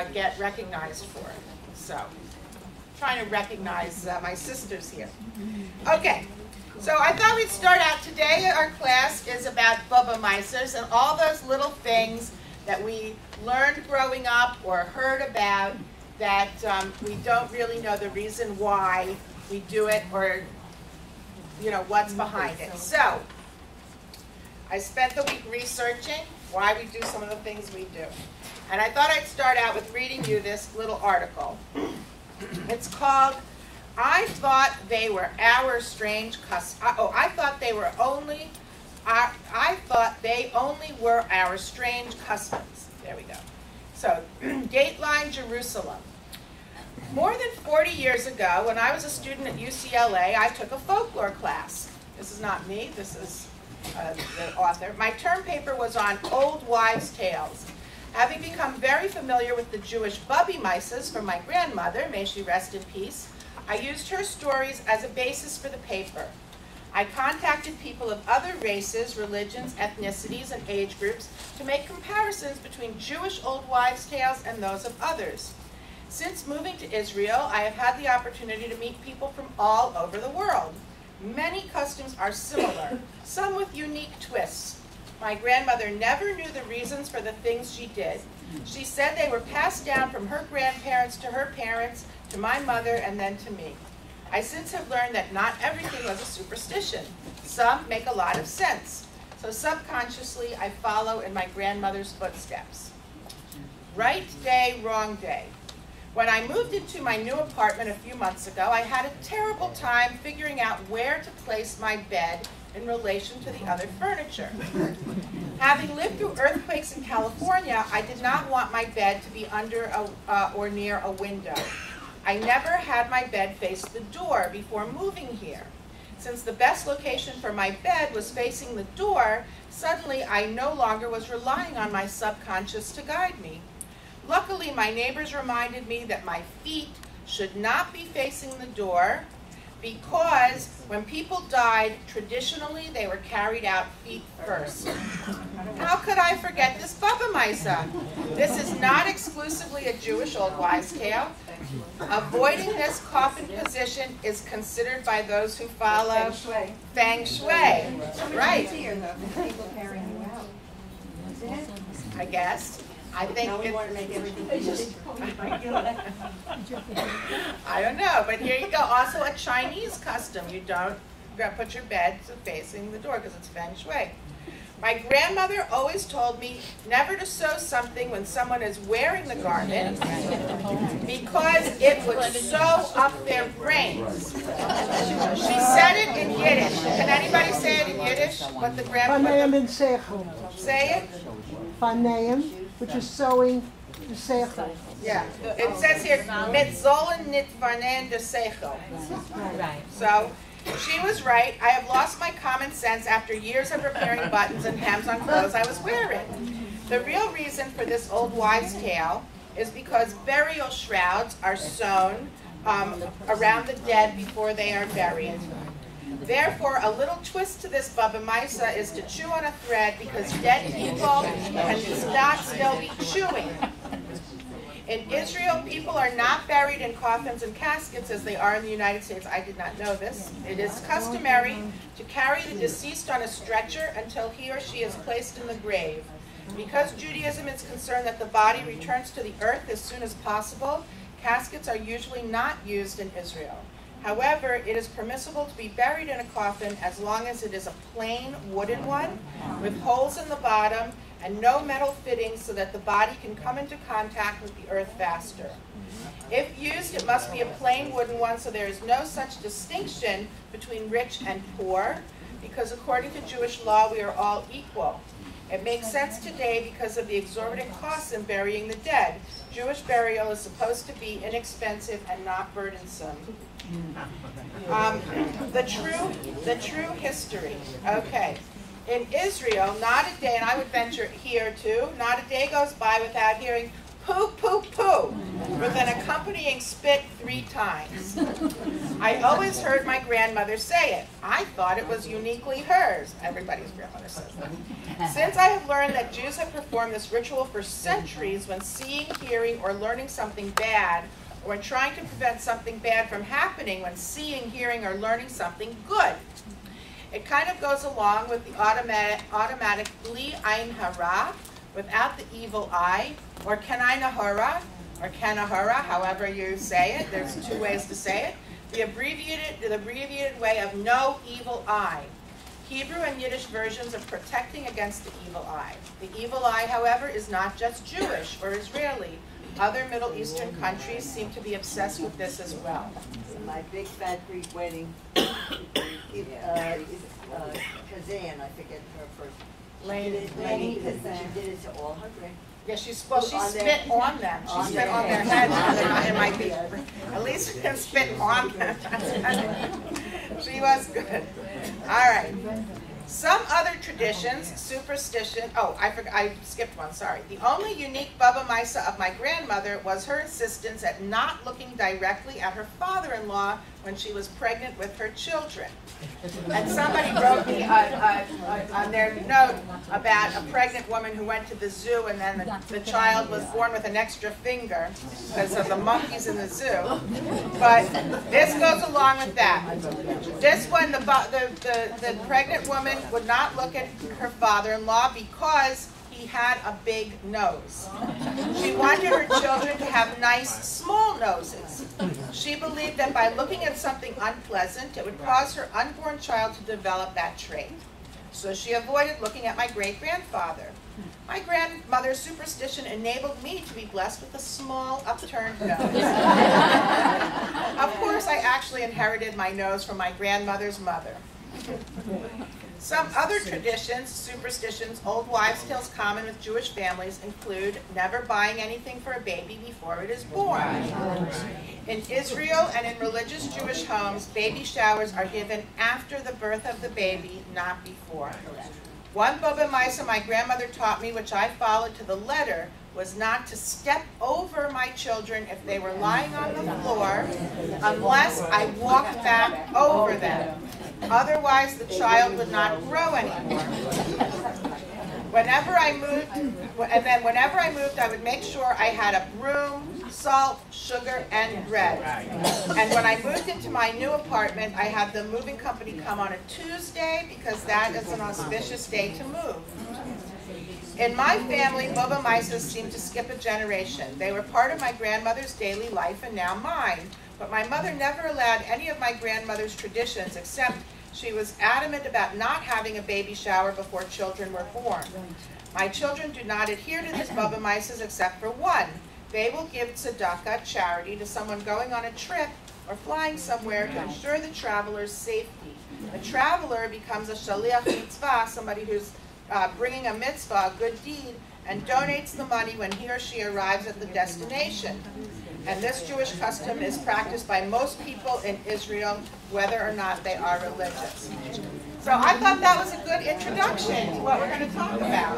get recognized for it. So, trying to recognize my sisters here. Okay, so I thought we'd start out today. Our class is about Baba Meisers and all those little things that we learned growing up or heard about that we don't really know the reason why we do it or, you know, what's behind it. So, I spent the week researching why we do some of the things we do. And I thought I'd start out with reading you this little article. It's called, I Thought They Were Our Strange Customs. I thought they only were our strange customs. There we go. So, Dateline Jerusalem. More than 40 years ago, when I was a student at UCLA, I took a folklore class. This is not me, this is the author. My term paper was on old wives' tales. Having become very familiar with the Jewish Bubby Mises from my grandmother, may she rest in peace, I used her stories as a basis for the paper. I contacted people of other races, religions, ethnicities, and age groups to make comparisons between Jewish old wives' tales and those of others. Since moving to Israel, I have had the opportunity to meet people from all over the world. Many customs are similar, some with unique twists. My grandmother never knew the reasons for the things she did. She said they were passed down from her grandparents to her parents, to my mother, and then to me. I since have learned that not everything was a superstition. Some make a lot of sense. So subconsciously, I follow in my grandmother's footsteps. Right day, wrong day. When I moved into my new apartment a few months ago, I had a terrible time figuring out where to place my bed in relation to the other furniture. Having lived through earthquakes in California, I did not want my bed to be under or near a window. I never had my bed face the door before moving here. Since the best location for my bed was facing the door, suddenly I no longer was relying on my subconscious to guide me. Luckily, my neighbors reminded me that my feet should not be facing the door because when people died, traditionally they were carried out feet first. How could I forget this Baba Misa? This is not exclusively a Jewish old wives' tale. Avoiding this coffin position is considered by those who follow Feng Shui. Right. I guess. I think I don't know, but here you go. Also a Chinese custom. You don't put your bed facing the door because it's Feng Shui. My grandmother always told me never to sew something when someone is wearing the garment because it would sew up their brains. She said it in Yiddish. Can anybody say it in Yiddish? What the grandmother... Say it? Faneim, which is sewing the seichel. Yeah, it says here, mit zollen nit varnen de seichel. So, she was right. I have lost my common sense after years of repairing buttons and hems on clothes I was wearing. The real reason for this old wives' tale is because burial shrouds are sewn around the dead before they are buried. Therefore, a little twist to this Baba Misa is to chew on a thread because dead people cannot still be chewing. In Israel, people are not buried in coffins and caskets as they are in the United States. I did not know this. It is customary to carry the deceased on a stretcher until he or she is placed in the grave. Because Judaism is concerned that the body returns to the earth as soon as possible, caskets are usually not used in Israel. However, it is permissible to be buried in a coffin as long as it is a plain wooden one with holes in the bottom and no metal fittings so that the body can come into contact with the earth faster. If used, it must be a plain wooden one so there is no such distinction between rich and poor because according to Jewish law, we are all equal. It makes sense today because of the exorbitant costs in burying the dead. Jewish burial is supposed to be inexpensive and not burdensome. The true history. Okay. In Israel, not a day, and I would venture here too, not a day goes by without hearing poo, poo, poo, with an accompanying accompanying spit 3 times. I always heard my grandmother say it. I thought it was uniquely hers. Everybody's grandmother says that. Since I have learned that Jews have performed this ritual for centuries when seeing, hearing, or learning something bad, or when trying to prevent something bad from happening when seeing, hearing, or learning something good. It kind of goes along with the automatic bli ein hara, without the evil eye, or kenai nahara, or kanahara, however you say it. There's 2 ways to say it. The abbreviated way of no evil eye. Hebrew and Yiddish versions of protecting against the evil eye. The evil eye, however, is not just Jewish or Israeli. Other Middle Eastern countries seem to be obsessed with this as well. My big fat Greek wedding, Kazan, I forget her first. Lady Kazan. She did it to all her grand. Yeah, she spit on them. She spit on their heads. It might be. At least she can spit on them. She was good. All right. Some other traditions, superstition. Oh, I skipped one. Sorry. The only unique Baba Maisa of my grandmother was her insistence at not looking directly at her father-in-law when she was pregnant with her children. And somebody wrote me on their note about a pregnant woman who went to the zoo and then the child was born with an extra finger because of the monkeys in the zoo. But this goes along with that. This one, the pregnant woman would not look at her father-in-law because he had a big nose. She wanted her children to have nice, small noses. She believed that by looking at something unpleasant, it would cause her unborn child to develop that trait. So she avoided looking at my great-grandfather. My grandmother's superstition enabled me to be blessed with a small, upturned nose. Of course, I actually inherited my nose from my grandmother's mother. Some other traditions, superstitions, old wives' tales common with Jewish families include never buying anything for a baby before it is born. In Israel and in religious Jewish homes, baby showers are given after the birth of the baby, not before. One Baba Maisa my grandmother taught me, which I followed to the letter, was not to step over my children if they were lying on the floor unless I walked back over them. Otherwise, the child would not grow anymore. Whenever I moved, I would make sure I had a broom, salt, sugar, and bread. And when I moved into my new apartment, I had the moving company come on a Tuesday because that is an auspicious day to move. In my family, Baba Maisas seemed to skip a generation. They were part of my grandmother's daily life and now mine. But my mother never allowed any of my grandmother's traditions except she was adamant about not having a baby shower before children were born. My children do not adhere to these Baba Maisas except for one. They will give tzedakah, charity, to someone going on a trip or flying somewhere to ensure the traveler's safety. A traveler becomes a shaliach mitzvah, somebody who's bringing a mitzvah, a good deed, and donates the money when he or she arrives at the destination. And this Jewish custom is practiced by most people in Israel, whether or not they are religious. So I thought that was a good introduction to what we're going to talk about.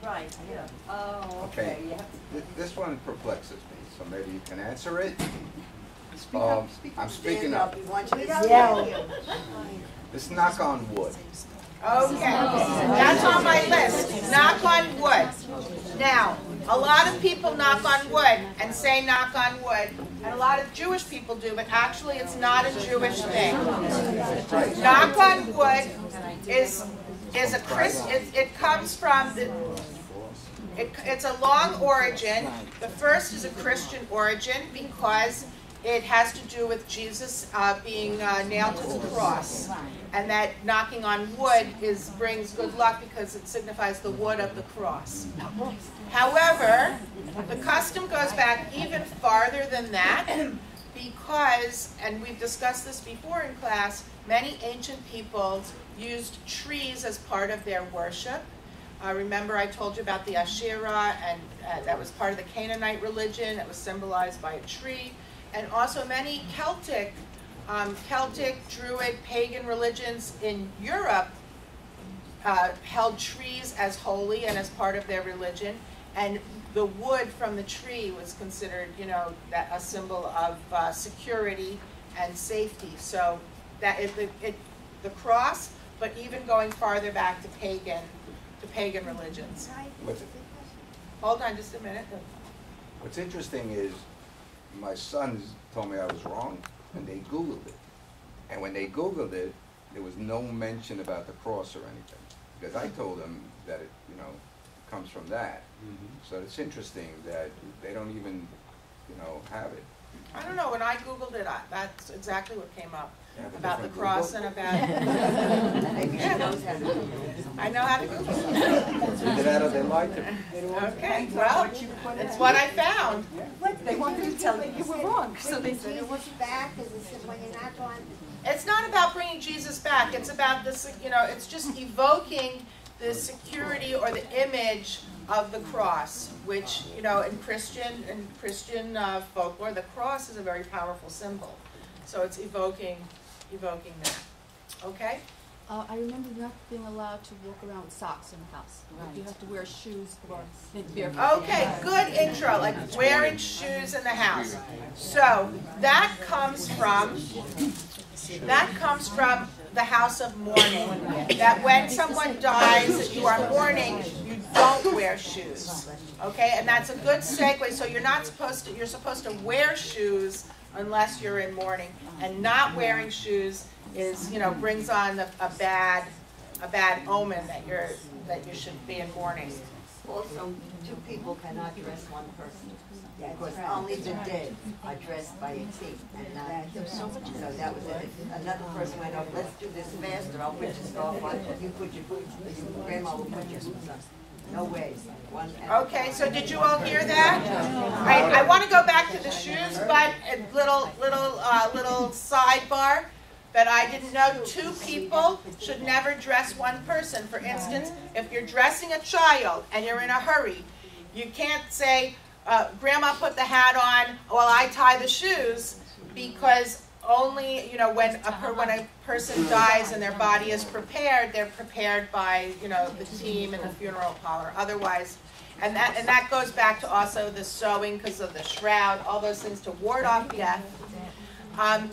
Right, yeah. Oh, okay. This one perplexes me, so maybe you can answer it. I'm speaking Stand up. We want you to Yell. Let's knock on wood. Okay, that's on my list. Knock on wood. Now, a lot of people knock on wood and say knock on wood, and a lot of Jewish people do, but actually it's not a Jewish thing. Knock on wood is a it comes from it's a long origin. The first is a Christian origin because it has to do with Jesus being nailed to the cross. And that knocking on wood brings good luck because it signifies the wood of the cross. However, the custom goes back even farther than that because, and we've discussed this before in class, many ancient peoples used trees as part of their worship. Remember I told you about the Asherah, and that was part of the Canaanite religion. It was symbolized by a tree. And also many Celtic, Druid, pagan religions in Europe held trees as holy and as part of their religion. And the wood from the tree was considered, you know, that a symbol of security and safety. So that the cross, but even going farther back to pagan religions. Hold on just a minute. What's interesting is my sons told me I was wrong, and they Googled it. And when they Googled it, there was no mention about the cross or anything, because I told them that it, you know, comes from that. So it's interesting that they don't even, you know, have it. I don't know, when I Googled it, that's exactly what came up. You have a About the different cross Google? and about... Maybe she knows how to do it. I know how to Google it. Either that or they lied to me. Okay, well, it's what I found. They wanted to tell you were wrong, so they said it was. Jesus back, because it says when you're not going. It's not about bringing Jesus back. It's about this, you know, it's just evoking the security or the image of the cross, which, you know, in Christian folklore, the cross is a very powerful symbol. So it's evoking that. Okay? I remember not being allowed to walk around with socks in the house. You have to wear shoes or barefoot. Okay, good intro, like wearing shoes in the house. So that comes from the house of mourning. That when someone dies, you are mourning, you don't wear shoes. Okay, and that's a good segue. So you're supposed to wear shoes unless you're in mourning, and not wearing shoes is, you know, brings on a bad omen that you should be in mourning. Also, two people cannot dress one person. Because only the dead are dressed by a team and not. So that was it. If another person went up, let's do this faster, I'll put your scarf on, you put your boots, your grandma will put your boots on. No way. Okay, so did you all hear that? I want to go back to the shoes, but a little sidebar that I didn't know. Two people should never dress one person. For instance, if you're dressing a child and you're in a hurry, you can't say, Grandma put the hat on while I tie the shoes, because only, you know, when a person dies and their body is prepared, they're prepared by, you know, the team and the funeral parlor. Otherwise, and that goes back to also the sewing because of the shroud, all those things to ward off death. But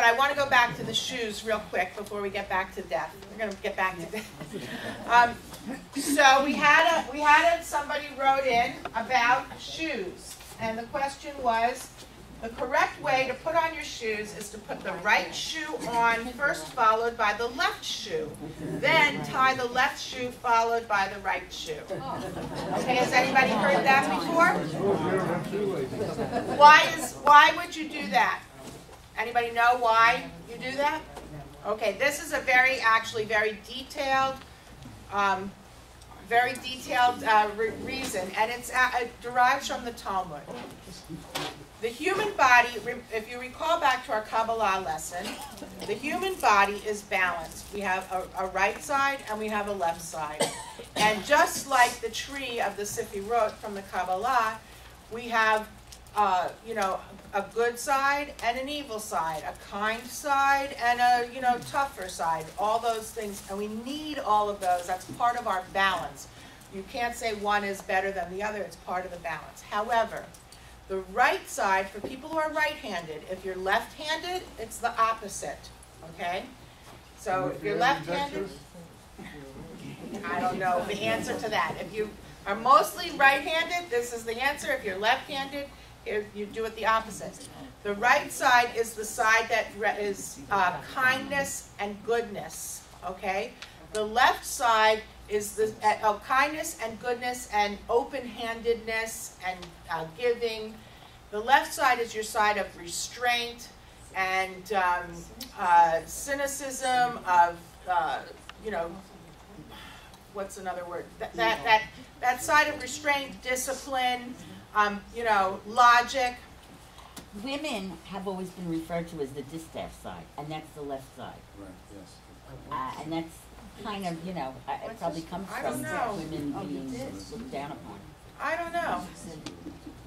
I want to go back to the shoes real quick before we get back to death. We're going to get back to death. So we had somebody wrote in about shoes, and the question was, the correct way to put on your shoes is to put the right shoe on first, followed by the left shoe. Then tie the left shoe followed by the right shoe. Okay, has anybody heard that before? Why would you do that? Anybody know why you do that? Okay, this is a very detailed reason, and it derives from the Talmud. The human body, if you recall back to our Kabbalah lesson, the human body is balanced. We have a right side and we have a left side. And just like the tree of the Sifirot from the Kabbalah, we have you know, a good side and an evil side, a kind side and a, you know, tougher side, all those things. And we need all of those. That's part of our balance. You can't say one is better than the other. It's part of the balance. However, the right side, for people who are right-handed, if you're left-handed, it's the opposite, okay? So if you're left-handed, I don't know the answer to that. If you are mostly right-handed, this is the answer. If you're left-handed, you do it the opposite. The right side is the side that is kindness and goodness, okay? The left side is the kindness and goodness and open-handedness and giving. The left side is your side of restraint and cynicism, of you know, what's another word? That side of restraint, discipline, you know, logic. Women have always been referred to as the distaff side, and that's the left side. Right, yes. And that's kind of, you know, it probably comes I from don't know. women being looked down upon. I don't know.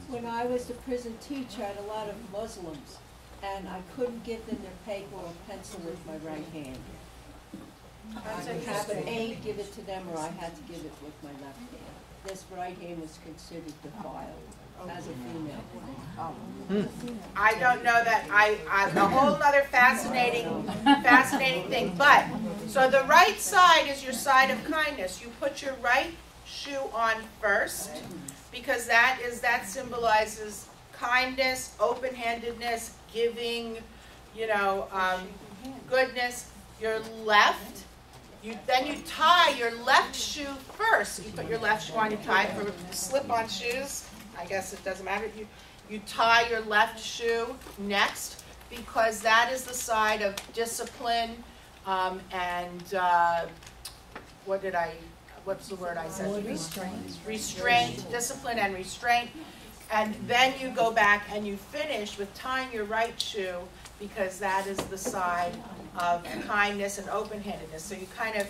When I was a prison teacher, I had a lot of Muslims, and I couldn't give them their paper or pencil with my right hand. I would have an aide give it to them, or I had to give it with my left hand. this right hand was considered defiled as a female. I don't know that, a whole other fascinating thing, but, so the right side is your side of kindness. You put your right shoe on first, because that symbolizes kindness, open-handedness, giving, goodness. Your left, then you tie your left shoe first. You put your left shoe on, you tie it for slip-on shoes. I guess it doesn't matter. You tie your left shoe next, because that is the side of discipline and what's the word I said? Restraint, discipline and restraint. And then you go back and you finish with tying your right shoe, because that is the side of kindness and open-handedness. So you kind of,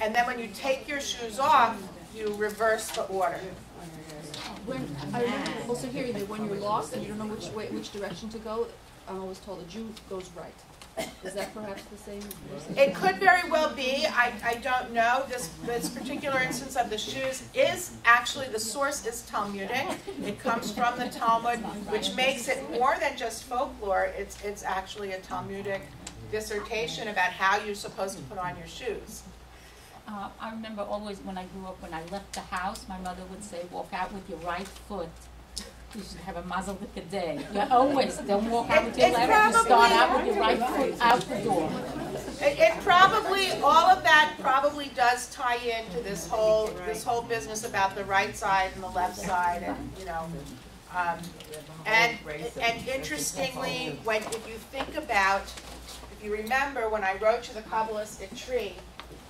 and then when you take your shoes off, you reverse the order. I remember also hearing that when you're lost and you don't know which direction to go, I'm always told a Jew goes right. Is that perhaps the same? It could very well be. I don't know. This particular instance of the shoes is actually, the source is Talmudic. It comes from the Talmud, which makes it more than just folklore. It's actually a Talmudic dissertation about how you're supposed to put on your shoes. I remember always when I grew up, when I left the house, my mother would say, walk out with your right foot. You should have a mazel day. You always don't walk out with your left, you start out with your right foot out the door. It probably, all of that probably does tie into this whole business about the right side and the left side, and and interestingly, if you think about, if you remember when I wrote you the Kabbalistic tree,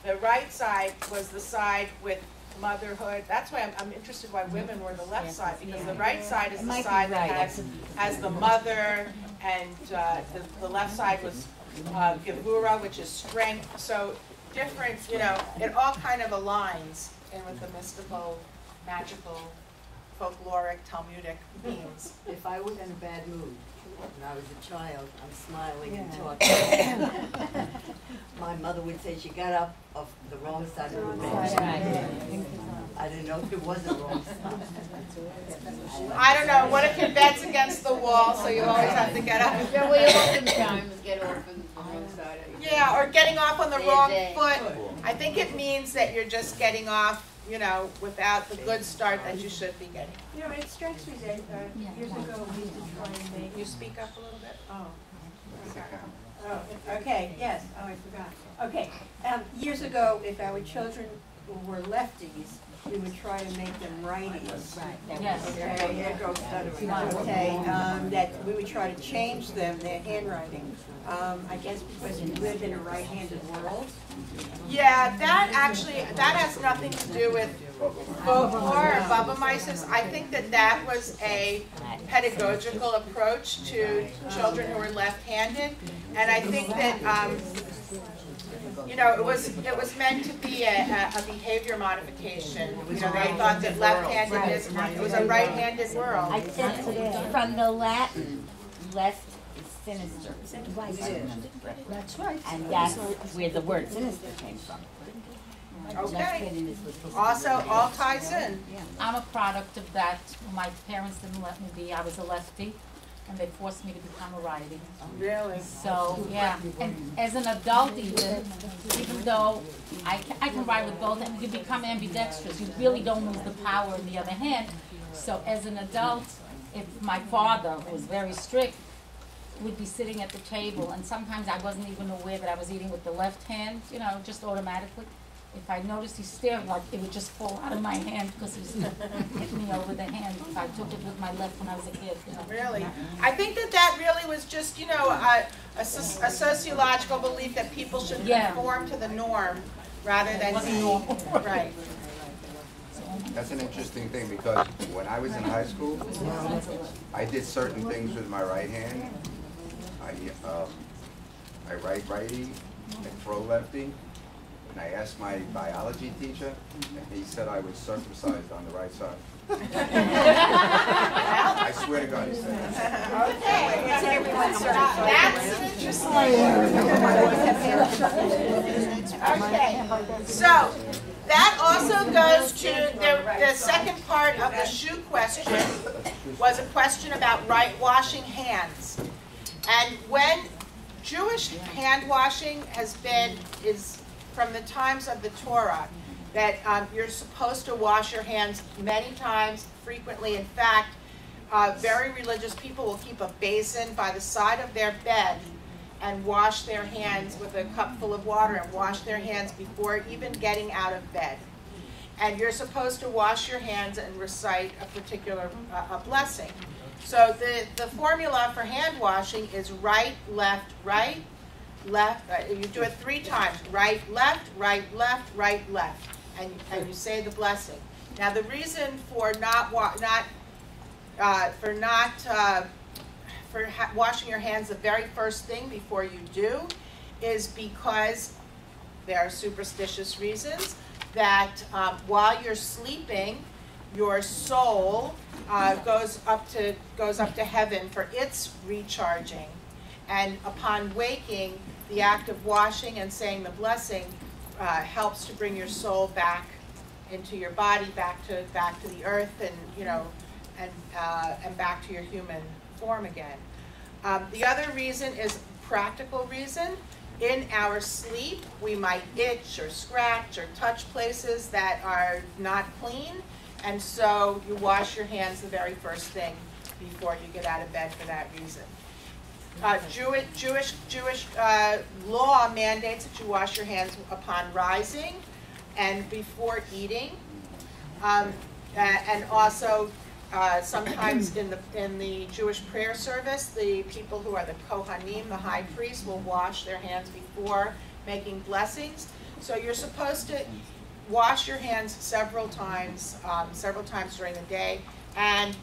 the right side was the side with motherhood. That's why I'm interested why women were the left side, because the right side is the side that has the mother, and the left side was Gevura, which is strength. So different, it all kind of aligns in with the mystical, magical, folkloric, Talmudic themes. If I was in a bad mood when I was a child, I'm smiling and talking. My mother would say she got up off the wrong side of the bed. I didn't know there was a wrong side. I don't know. What if your bed's against the wall, so you always have to get up? Yeah, we oftentimes get off on the wrong side. Yeah, or getting off on the wrong foot. I think it means that you're just getting off, without the good start that you should be getting. It strikes me that years ago we used to try and make. You speak up a little bit? Oh, okay, yes, I forgot. Okay, years ago, if our children were lefties, we would try to make them righties. Yes. Okay, that we would try to change them, their handwriting. I guess because we live in a right-handed world. Yeah, that has nothing to do with folklore or Baba Mises. I think that was a pedagogical approach to children who were left-handed, and I think that it was meant to be a behavior modification. They thought that left-handedness, it was a right-handed world. I said from the Latin, left is sinister. That's right. And that's where the word sinister came from. Okay. Also, all ties in. I'm a product of that. My parents didn't let me be. I was a lefty, and they forced me to become a righty. Really? So, yeah. And as an adult even though I can write with both, and you become ambidextrous. You really don't lose the power in the other hand. So as an adult, if my father, who was very strict, would be sitting at the table, and sometimes I wasn't even aware that I was eating with the left hand, just automatically. If I noticed he stared, like it would just fall out of my hand because he was hitting me over the hand if I took it with my left when I was a kid. Really? I think that really was just, a sociological belief that people should conform to the norm rather than be right. That's an interesting thing, because when I was in high school, I did certain things with my right hand. I write righty, I throw lefty. And I asked my biology teacher, and he said I was circumcised on the right side. I swear to God, he said that. Okay. That's interesting. Okay. So, that also goes to the second part of the shoe question was a question about washing hands. And when Jewish hand washing is from the times of the Torah, that you're supposed to wash your hands many times, frequently. In fact, very religious people will keep a basin by the side of their bed and wash their hands with a cup full of water and wash their hands before even getting out of bed. And you're supposed to wash your hands and recite a particular a blessing. So the formula for hand washing is right, left, left. You do it 3 times. Right, left, right, left, right, left. And you say the blessing. Now the reason for washing your hands the very first thing before you do is because there are superstitious reasons that while you're sleeping, your soul goes up to heaven for its recharging, and upon waking, the act of washing and saying the blessing helps to bring your soul back into your body, back to the earth, and back to your human form again. The other reason is practical reason. In our sleep, we might itch or scratch or touch places that are not clean, and so you wash your hands the very first thing before you get out of bed for that reason. Jewish law mandates that you wash your hands upon rising and before eating, and also sometimes in the Jewish prayer service, the people who are the Kohanim, the high priests, will wash their hands before making blessings. So you're supposed to wash your hands several times during the day, and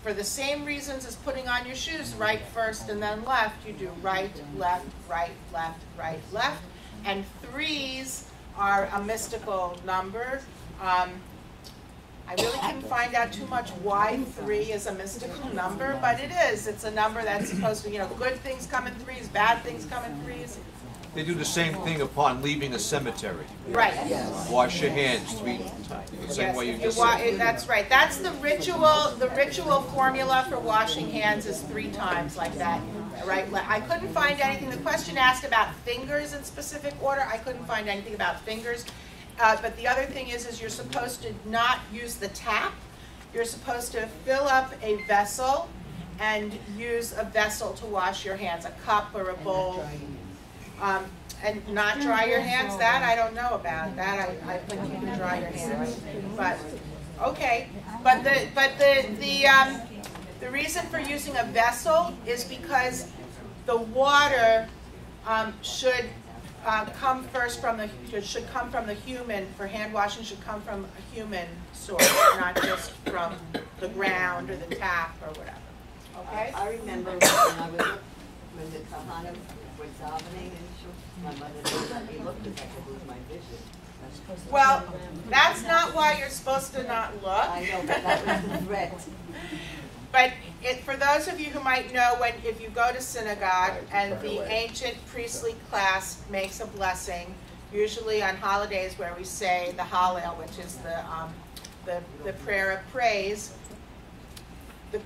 for the same reasons as putting on your shoes, right first and then left, you do right, left, right, left, right, left. And 3s are a mystical number. I really couldn't find out too much why 3 is a mystical number, but it is. It's a number that's supposed to, good things come in 3s, bad things come in 3s. They do the same thing upon leaving a cemetery. Right. Wash your hands 3 times. The same way you just said. That's right. That's the ritual. The ritual formula for washing hands is 3 times like that. Right. I couldn't find anything. The question asked about fingers in specific order. I couldn't find anything about fingers. But the other thing is you're supposed to not use the tap. You're supposed to fill up a vessel and use a vessel to wash your hands, a cup or a bowl. And not dry your hands, that I don't know about. That I think you can dry your hands. But okay. But the reason for using a vessel is because the water should come from the human. For hand washing, should come from a human source, not just from the ground or the tap or whatever. Okay. I remember when the Kahana were davening and my mother didn't let me look because I could lose my vision. Well, that's not why you're supposed to not look. I know, but that was the threat. But for those of you who might know, if you go to synagogue and the ancient priestly class makes a blessing, usually on holidays where we say the Hallel, which is the prayer of praise, the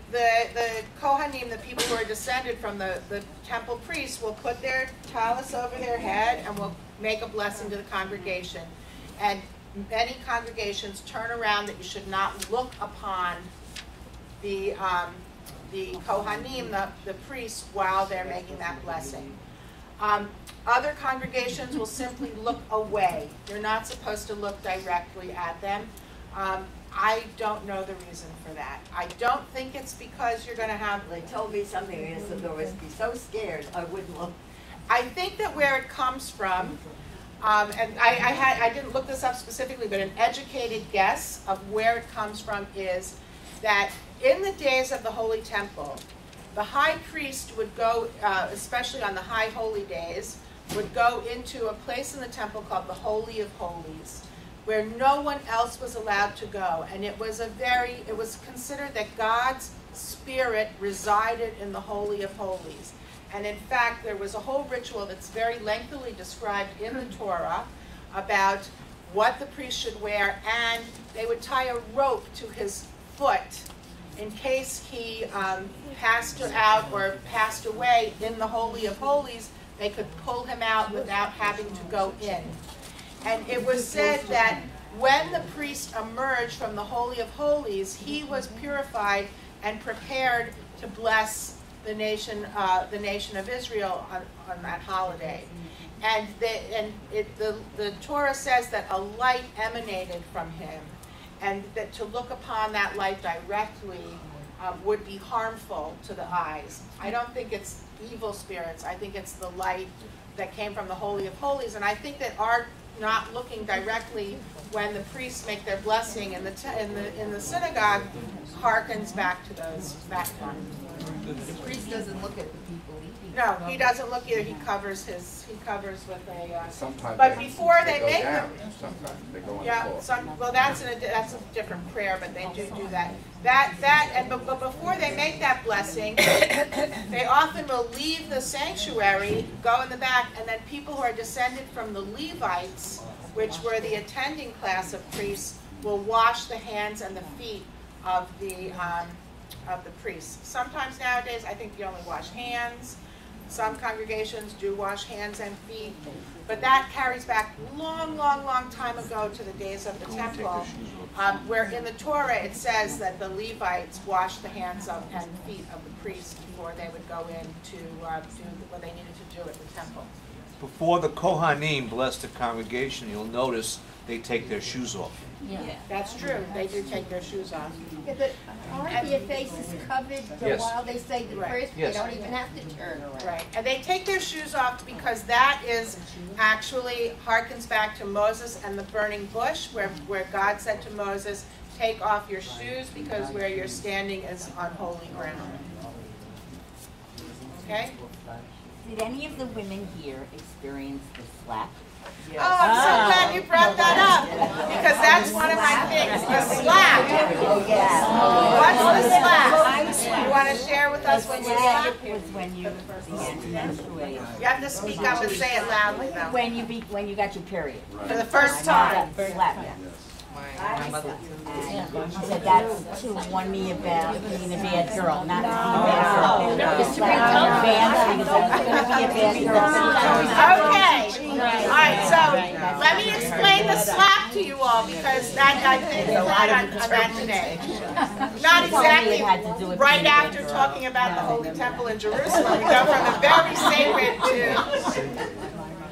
Kohanim, the people who are descended from the temple priests, will put their tallis over their head and will make a blessing to the congregation. And many congregations turn around that you should not look upon the Kohanim, the priests, while they're making that blessing. Other congregations will simply look away. You're not supposed to look directly at them. I don't know the reason for that. I don't think it's because you're going to have... They told me something, and I said, I would be so scared I wouldn't look. I think that where it comes from, and I didn't look this up specifically, but an educated guess of where it comes from is that in the days of the Holy Temple, the high priest would go, especially on the high holy days, would go into a place in the temple called the Holy of Holies, where no one else was allowed to go. And it was considered that God's Spirit resided in the Holy of Holies. And in fact, there was a whole ritual that's very lengthily described in the Torah about what the priest should wear, and they would tie a rope to his foot in case he passed out or passed away in the Holy of Holies. They could pull him out without having to go in. And it was said that when the priest emerged from the Holy of Holies, he was purified and prepared to bless the nation of Israel on that holiday. And the Torah says that a light emanated from him, and that to look upon that light directly would be harmful to the eyes. I don't think it's evil spirits. I think it's the light that came from the Holy of Holies, and I think that our not looking directly when the priests make their blessing in the synagogue harkens back to those times. The priest doesn't look at the people eating. No, he doesn't look either. He covers with a. Sometimes But before they go make down. them, Sometimes they go on yeah. the floor. Well, that's a different prayer, but they do that. But before they make that blessing, they often will leave the sanctuary, go in the back, and then people who are descended from the Levites, which were the attending class of priests, will wash the hands and the feet of the priests. Sometimes nowadays, I think you only wash hands. Some congregations do wash hands and feet, but that carries back long time ago to the days of the temple, where in the Torah it says that the Levites washed the hands and feet of the priests before they would go in to do what they needed to do at the temple. Before the Kohanim bless the congregation, you'll notice they take their shoes off. Yeah. That's true. They do take their shoes off. Yeah, but aren't your faces covered Yes. while they say the Right. prayer? Yes. They don't even have to turn around. Right, and they take their shoes off because that is actually harkens back to Moses and the burning bush, where God said to Moses, take off your shoes because where you're standing is on holy ground. Okay? Did any of the women here experience the slap? Oh, I'm so glad you brought that up, because that's one of my things, the slap. Oh, yeah. What's the slap? You want to share with us when you slap? Slap was when you began to menstruate. You have to speak up and say it loudly, though. When you got your period. For the first time. Slap. My mother. And she said that's to warn me about being a bad girl, not to be a bad girl. Just to bring down the band because I was going to be a bad girl. Okay. All right, so let me explain the slap to you all, because that I did decide on that today. Not exactly right after talking about the Holy Temple in Jerusalem. We go from the very sacred to...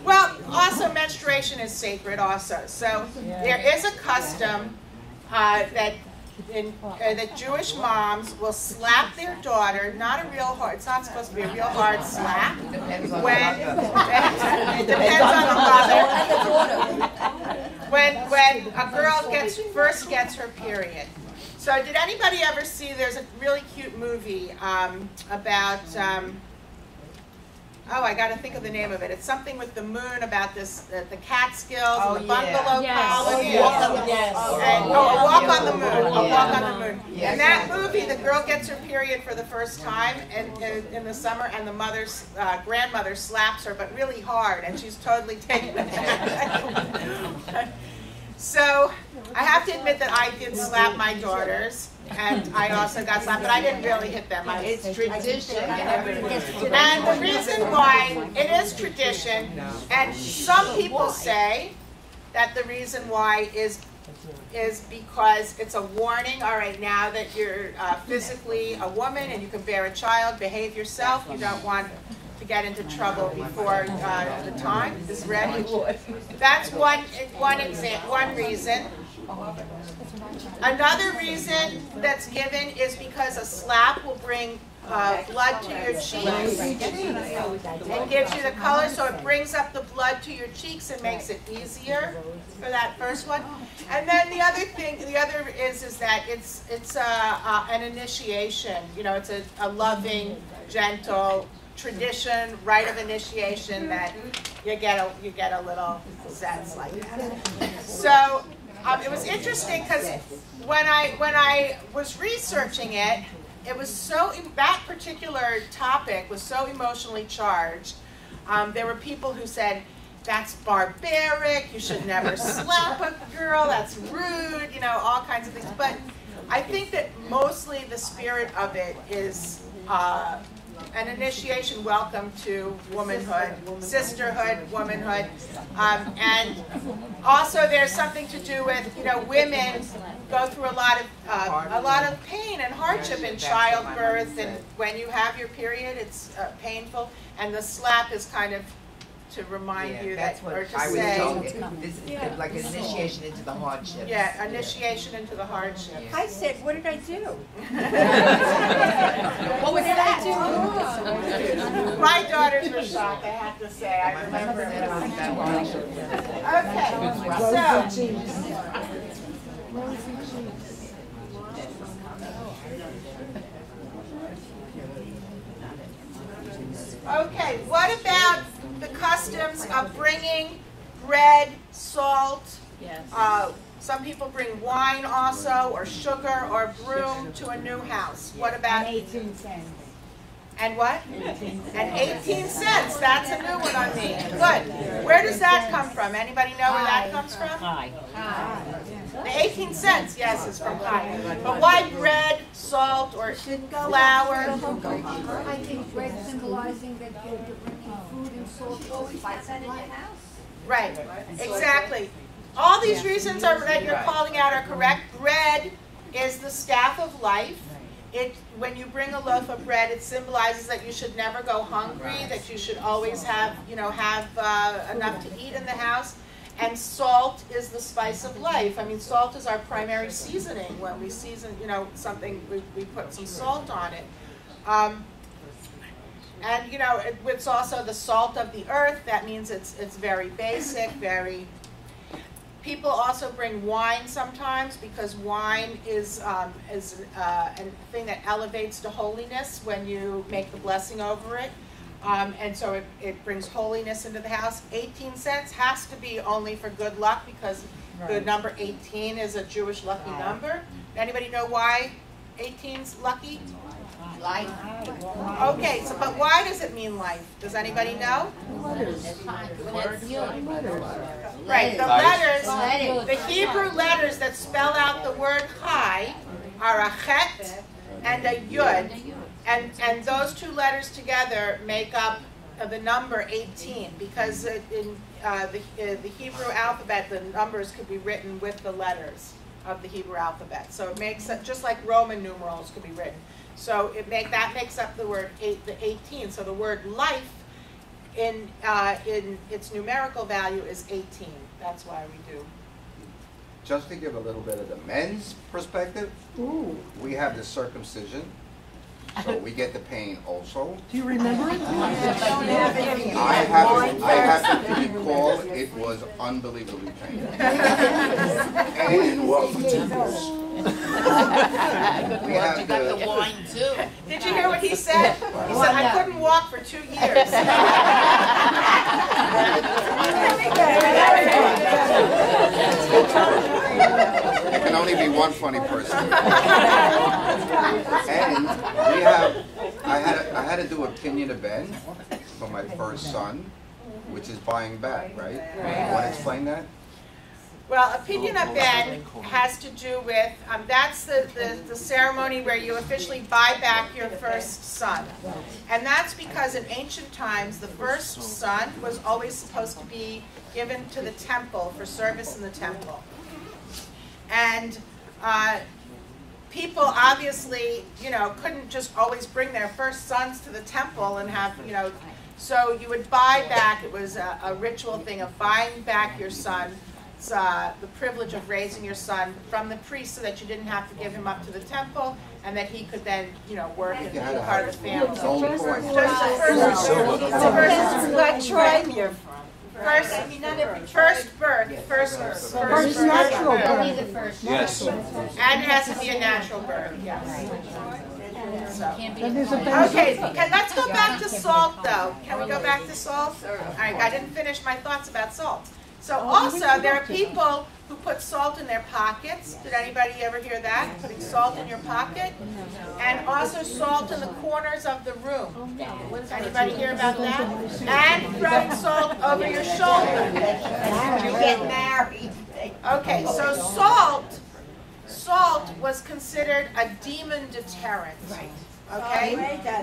Well, also menstruation is sacred also. So there is a custom that Jewish moms will slap their daughter, not a real hard, it's not supposed to be a real hard slap, when, it depends on the mother, when a girl first gets her period. So did anybody ever see, there's a really cute movie about, oh, I got to think of the name of it. It's something with the moon about this, the Catskills and the bungalow colony. And, A Walk on the Moon. A Walk on the Moon. In that movie, the girl gets her period for the first time in the summer, and the mother's grandmother slaps her, but really hard, and she's totally taken aback. So I have to admit that I did slap my daughters, and I also got slapped, but I didn't really hit them. It's tradition. And the reason why it is tradition, and some people say that the reason why is because it's a warning. All right, now that you're physically a woman and you can bear a child, behave yourself. You don't want to get into trouble before the time is ready. That's one reason. Another reason that's given is because a slap will bring blood to your cheeks. It gives you the color, so it brings up the blood to your cheeks and makes it easier for that first one. And then the other is that it's an initiation. You know, it's a loving, gentle tradition, rite of initiation that you get a little sense like that. So it was interesting because when I was researching it, it was that particular topic was so emotionally charged. There were people who said that's barbaric, you should never slap a girl, that's rude, you know, all kinds of things. But I think that mostly the spirit of it is an initiation welcome to womanhood, sisterhood, womanhood, and also there's something to do with, you know, women go through a lot of pain and hardship in childbirth, and when you have your period, it's painful, and the slap is kind of to remind you that, or to say. This is like an initiation into the hardship. Yeah, initiation into the hardship. I said, what did I do? What was that? My daughters were shocked, I have to say. I remember it. Okay, what about the customs of bringing bread, salt? Yes. Some people bring wine also, or sugar, or broom to a new house. What about? And 18 cents. And what? And 18 cents. That's a new one on me. Good. Where does that come from? Anybody know where that comes from? Hi. The 18 cents, yes, is from high. But why bread, salt, or flour? I think bread symbolizing that you're bringing food and salt to the spice of life. Right, exactly. All these reasons that you're calling out are correct. Bread is the staff of life. When you bring a loaf of bread, it symbolizes that you should never go hungry, that you should always have enough to eat in the house. And salt is the spice of life. I mean, salt is our primary seasoning. When we season, something, we put some salt on it. And it's also the salt of the earth. That means it's very basic, very. People also bring wine sometimes because wine is a thing that elevates to holiness when you make the blessing over it. And so it brings holiness into the house. 18 cents has to be only for good luck because the number 18 is a Jewish lucky number. Anybody know why 18's lucky? Life. Okay, but why does it mean life? Does anybody know? Right, the letters, the Hebrew letters that spell out the word chai are a Gecht and a Yud, and those two letters together make up the number 18, because in the Hebrew alphabet, the numbers could be written with the letters of the Hebrew alphabet. So it makes it just like Roman numerals could be written. So that makes up the word the 18. So the word life in its numerical value is 18. That's why we do. Just to give a little bit of the men's perspective, we have the circumcision, so we get the pain also. Do you remember it? I have to recall it was unbelievably painful. And we didn't walk for 2 years. We have You got the wine too. Did you hear what he said? He said, I couldn't walk for 2 years. There can only be one funny person. And I had to do opinion of Ben for my first son, which is buying back, right? You want to explain that? Well, opinion of Ben has to do with, that's the ceremony where you officially buy back your first son. And that's because in ancient times, the first son was always supposed to be given to the temple for service in the temple. And people obviously, couldn't just always bring their first sons to the temple and have, so you would buy back. It was a ritual thing of buying back your son. It's the privilege of raising your son from the priest so that you didn't have to give him up to the temple and that he could then, work and be part of the family. What tribe you're from? First birth. First natural birth. Only the first. Yes. And it has to be a natural birth, yes. Okay, Okay, let's go back to salt, though. Can we go back to salt? All right, I didn't finish my thoughts about salt. So also, there are people who put salt in their pockets. Did anybody ever hear that? Putting salt in your pocket? And also salt in the corners of the room. Anybody hear about that? And throwing salt over your shoulder. You get married. Okay, so salt was considered a demon deterrent. Okay?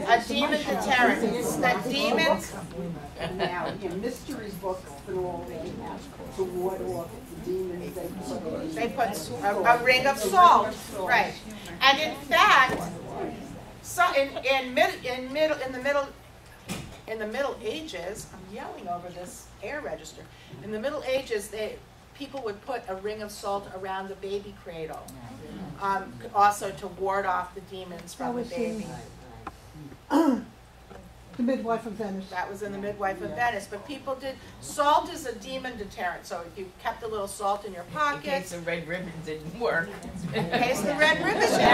A demon deterrent. That demons. Now, in mystery books and all, they have to ward off the demons. They put a ring of salt, right? And in fact, so in the Middle Ages, I'm yelling over this air register. In the Middle Ages, people would put a ring of salt around the baby cradle, also to ward off the demons from the baby. The Midwife of Venice. That was in the Midwife of Venice. But people did, salt is a demon deterrent. So if you kept a little salt in your In pocket. case the red ribbons didn't work. In case the red ribbons I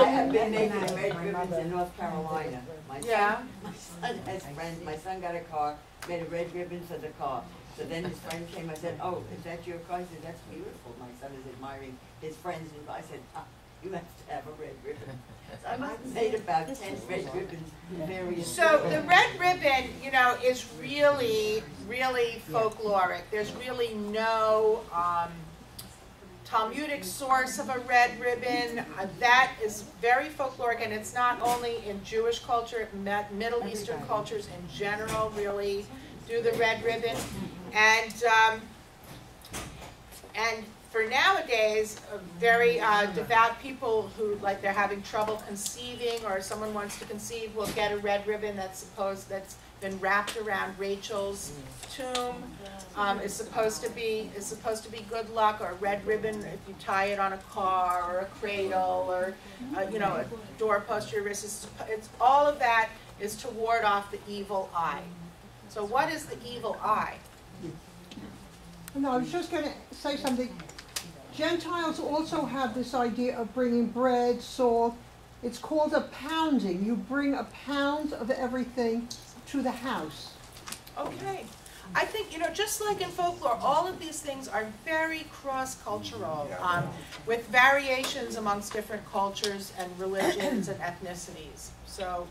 have been making red ribbons in North Carolina. My son has friends. My son got a car, made a red ribbon for the car. So then his friend came, I said, oh, is that your car? He said, that's beautiful. My son is admiring his friends. And I said, you have to have a red ribbon. So I must have made about 10 red ribbons. So the red ribbon, you know, is really, really folkloric. There's really no Talmudic source of a red ribbon. That is very folkloric, and it's not only in Jewish culture, Middle Eastern cultures in general really do the red ribbon. And for nowadays, very devout people who, like, they're having trouble conceiving, or someone wants to conceive, will get a red ribbon that's been wrapped around Rachel's tomb. Is supposed to be good luck, or a red ribbon if you tie it on a car or a cradle or you know, a doorpost to your wrist. It's all of that is to ward off the evil eye. So what is the evil eye? No, I was just going to say something. Gentiles also have this idea of bringing bread, salt. It's called a pounding. You bring a pound of everything to the house. Okay. I think, you know, just like in folklore, all of these things are very cross-cultural, with variations amongst different cultures and religions and ethnicities. So,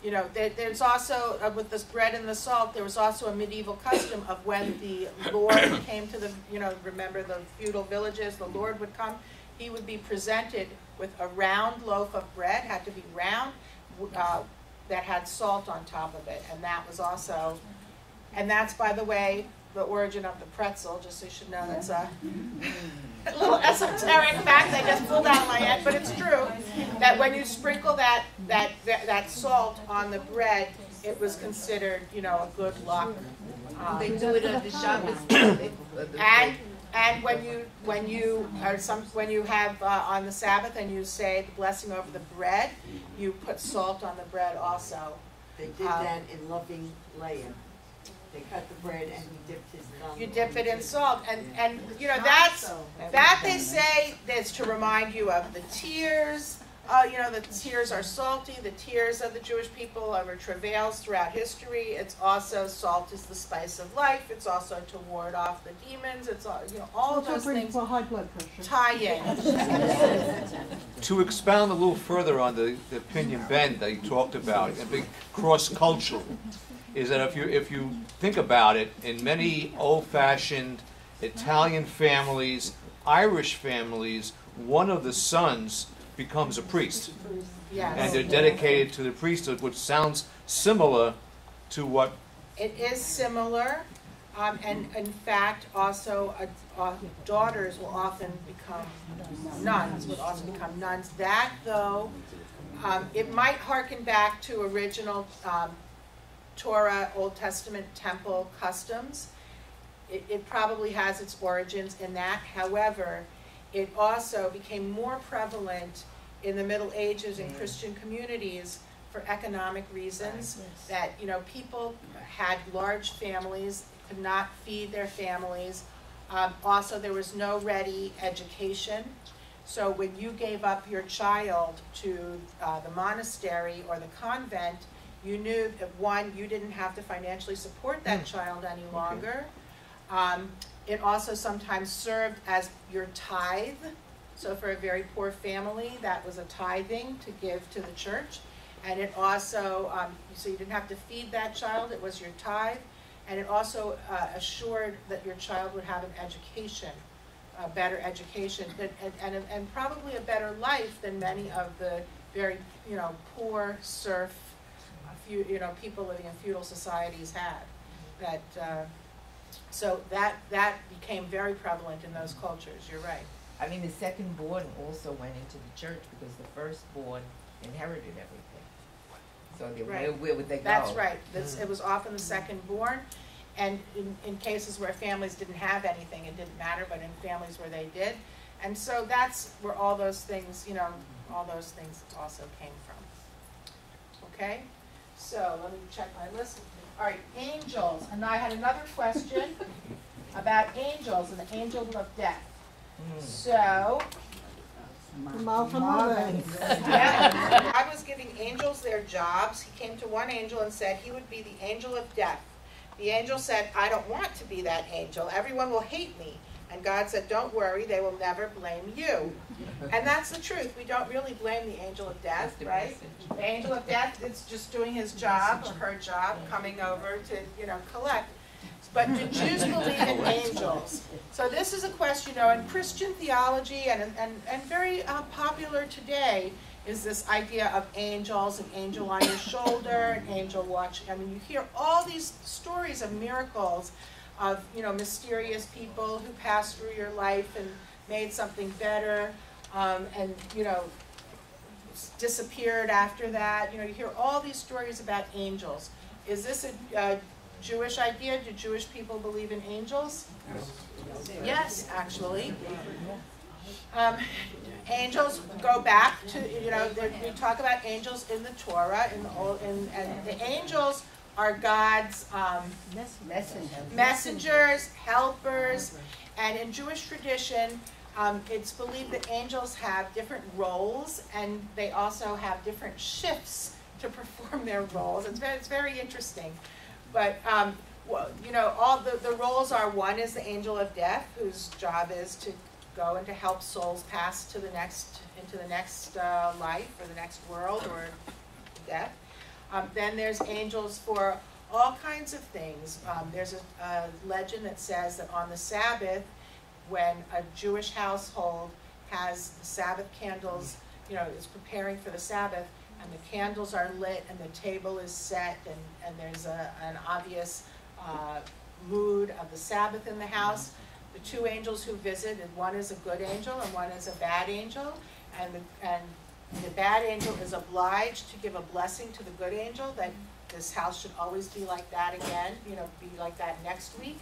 you know, there's also, with this bread and the salt, there was also a medieval custom of when the Lord came to the, you know, remember the feudal villages, the Lord would come, he would be presented with a round loaf of bread, had to be round, that had salt on top of it. And that was also, and that's, by the way, the origin of the pretzel, just so you should know. That's a little esoteric fact I just pulled out of my head, but it's true, that when you sprinkle that salt on the bread, it was considered, you know, a good luck. They do it at the Shabbos. And when you have on the Sabbath and you say the blessing over the bread, you put salt on the bread also. They did that in loving Leah. They cut the bread and he dipped his thumb. You dip it in salt, and you know that they say is to remind you of the tears. You know, the tears are salty. The tears of the Jewish people over travails throughout history. It's also, salt is the spice of life. It's also to ward off the demons. It's all, you know, all of those things for high blood pressure. tie in. To expound a little further on the opinion bend that you talked about, a big cross-cultural, is that if you think about it, in many old-fashioned Italian families, Irish families, one of the sons becomes a priest. Yes. And they're dedicated to the priesthood, which sounds similar to what... It is similar, and in fact, also daughters will often become nuns, That, though, it might harken back to original Torah, Old Testament temple customs. It probably has its origins in that. However, it also became more prevalent in the Middle Ages in Christian communities for economic reasons. That, you know, people had large families, could not feed their families. Also, there was no ready education. So when you gave up your child to the monastery or the convent, you knew that, one, you didn't have to financially support that child any longer. It also sometimes served as your tithe. So for a very poor family, that was a tithing to give to the church. And it also, so you didn't have to feed that child, it was your tithe. And it also assured that your child would have an education, a better education, and probably a better life than many of the very, poor serf, people living in feudal societies had. So that became very prevalent in those cultures. You're right. I mean, the second born also went into the church because the firstborn inherited everything. So where would they go? That's right. It was often the second born. And in cases where families didn't have anything, it didn't matter, but in families where they did. And so that's where all those things, all those things also came from. Okay? So let me check my list. All right, angels. And I had another question about angels and the angel of death. So, yeah, I was giving angels their jobs. He came to one angel and said he would be the angel of death. The angel said, I don't want to be that angel. Everyone will hate me. And God said, don't worry, they will never blame you. And that's the truth. We don't really blame the angel of death, right? The angel of death is just doing his job or her job, coming over to, collect. But do Jews believe in angels? So this is a question, in Christian theology and very popular today is this idea of angels, an angel on your shoulder, an angel watching. I mean, you hear all these stories of miracles of, mysterious people who passed through your life and made something better, and, disappeared after that. You hear all these stories about angels. Is this a Jewish idea? Do Jewish people believe in angels? Yes, actually. Angels go back to, we talk about angels in the Torah, and the angels are God's messengers, helpers, and in Jewish tradition, it's believed that angels have different roles, and they also have different shifts to perform their roles. It's very interesting. But, all the roles are, one is the angel of death, whose job is to go and to help souls pass into the next life, or the next world, or death. Then there's angels for all kinds of things. There's a legend that says that on the Sabbath, when a Jewish household has the Sabbath candles, is preparing for the Sabbath, and the candles are lit, and the table is set, and there's an obvious mood of the Sabbath in the house. The two angels who visit, and one is a good angel and one is a bad angel, and the bad angel is obliged to give a blessing to the good angel that this house should always be like that again, be like that next week.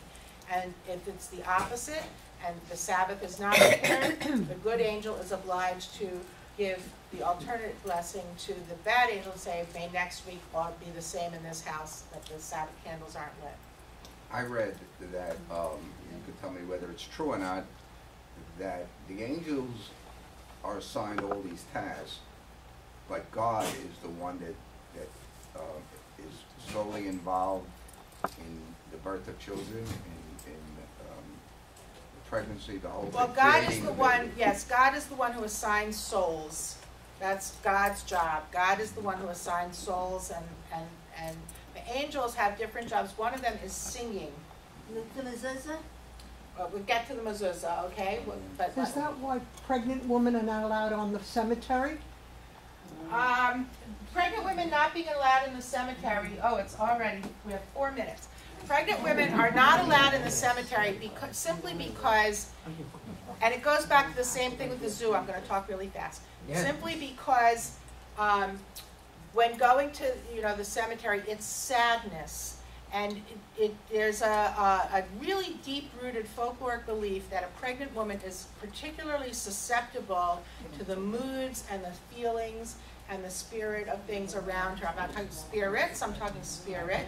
And if it's the opposite and the Sabbath is not prepared, the good angel is obliged to give the alternate blessing to the bad angel and say, may next week all be the same in this house, that the Sabbath candles aren't lit. I read that, you could tell me whether it's true or not, that the angels are assigned all these tasks, but God is the one that is solely involved in the birth of children, in the pregnancy, the whole thing. Well, God is the one, yes, God is the one who assigns souls. That's God's job. God is the one who assigns souls, and the angels have different jobs. One of them is singing. The mezuzah? We'll get to the mezuzah, okay? But Is that why pregnant women are not allowed on the cemetery? Pregnant women not being allowed in the cemetery, we have 4 minutes. Pregnant women are not allowed in the cemetery simply because, and it goes back to the same thing with the zoo, I'm going to talk really fast. Yeah. Simply because when going to the cemetery, it's sadness. And there's a really deep-rooted folkloric belief that a pregnant woman is particularly susceptible to the moods and the feelings and the spirit of things around her. I'm not talking spirits, I'm talking spirit.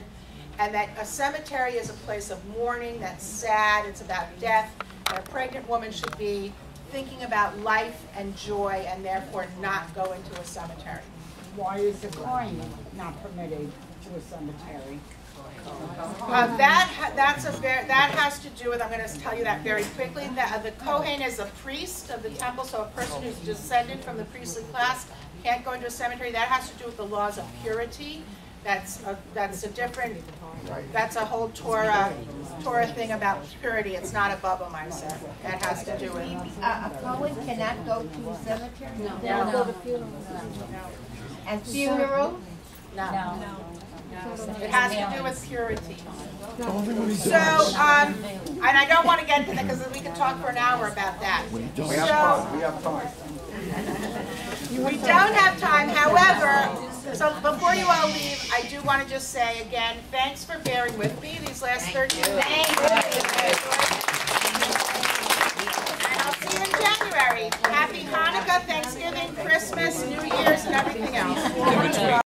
And that a cemetery is a place of mourning, that's sad, it's about death, and a pregnant woman should be thinking about life and joy and therefore not go into a cemetery. Why is the coin not permitted to a cemetery? That has to do with, I'm going to tell you that very quickly, the Kohen is a priest of the temple, so a person who's descended from the priestly class can't go into a cemetery. That has to do with the laws of purity. That's a different, that's a whole Torah thing about purity. It's not a bubble myself. That has to do with. A Cohen cannot go to a cemetery? No. No. Go to funerals. And funerals? No. It has to do with purity. So, and I don't want to get into that because we could talk for an hour about that. We have time. We don't have time, however, so before you all leave, I do want to just say again, thanks for bearing with me these last 13 days. And I'll see you in January. Happy Hanukkah, Thanksgiving, Christmas, New Year's, and everything else.